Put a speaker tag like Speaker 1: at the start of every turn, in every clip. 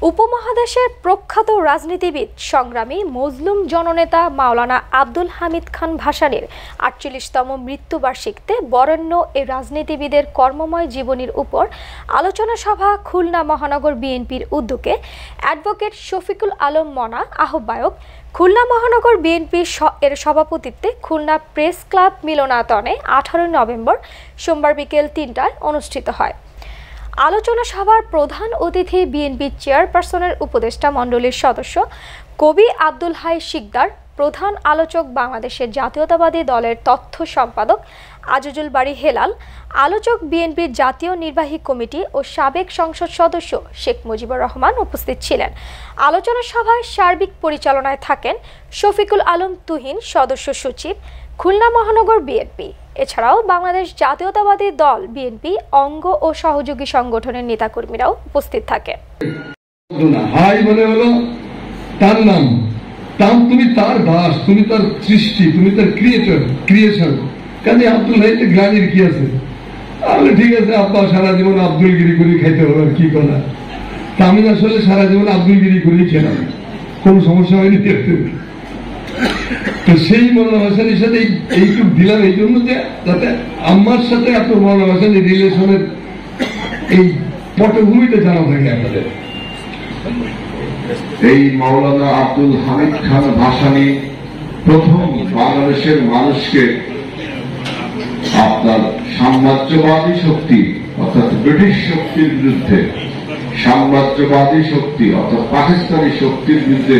Speaker 1: উপমহাদেশের প্রখ্যাত রাজনীতিবিদ সংগ্রামী মজলুম জননেতা মাওলানা আব্দুল হামিদ খান ভাসানীর ৪৮তম মৃত্যুবার্ষিকীতে বরেণ্য এই রাজনীতিবিদের কর্মময় জীবনীর উপর আলোচনা সভা খুলনা মহানগর বিএনপির উদ্যোগে অ্যাডভোকেট শফিকুল আলম মনা আহ্বায়ক, খুলনা মহানগর বিএনপি এর সভাপতিত্বে খুলনা প্রেস ক্লাব মিলনায়তনে ১৮ নভেম্বর সোমবার বিকেল ৩টায় অনুষ্ঠিত হয়। আলোচনা সভার প্রধান অতিথি বিএনপি চেয়ারপারসনের উপদেষ্টা মণ্ডলীর সদস্য কবি আব্দুল হাই শিকদার, প্রধান আলোচক বাংলাদেশের জাতীয়তাবাদী দলের তথ্য সম্পাদক আজিজুল বারী হেলাল, আলোচক বিএনপির জাতীয় নির্বাহী কমিটি ও সাবেক সংসদ সদস্য শেখ মুজিবুর রহমান উপস্থিত ছিলেন। আলোচনা সভায় সার্বিক পরিচালনায় থাকেন শফিকুল আলম তুহিন, সদস্য সচিব, খুলনা মহানগর বিএনপি। এছাড়াও বাংলাদেশ জাতীয়তাবাদী দল বিএনপি অঙ্গ ও সহযোগী সংগঠনের নেতাকর্মীরাও উপস্থিত থাকেন।
Speaker 2: তুমি তার দাস, তুমি তার সৃষ্টি, তুমি তার ক্রিয়েশন। কাজে আব্দুল হাইতে গ্লানির কি আছে? তাহলে ঠিক আছে, আব্বা সারা জীবন আব্দুল গিরি করে খাইতে হবে, আর কি করা। আমি আসলে সারা জীবন আব্দুল গিরি করেই খেলাম, কোন সমস্যা হয়নি। তো সেই মৌলানা ভাসানীর সাথে এইটুক দিলাম এই জন্য যে যাতে আমার সাথে এত মৌলানা ভাসানীর রিলেশনের এই পটভূমিটা জানা থাকে আপনাদের।
Speaker 3: এই মাওলানা আব্দুল হামিদ খান ভাসানী প্রথম বাংলাদেশের মানুষকে আপনার সাম্রাজ্যবাদী শক্তি অর্থাৎ ব্রিটিশ শক্তির বিরুদ্ধে সাম্রাজ্যবাদী শক্তি অর্থাৎ পাকিস্তানি শক্তির বিরুদ্ধে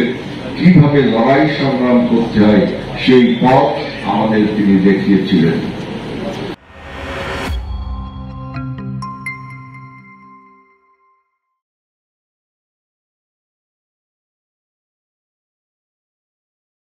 Speaker 3: কিভাবে লড়াই সংগ্রাম করতে হয় সেই পথ আমাদের তিনি দেখিয়েছিলেন।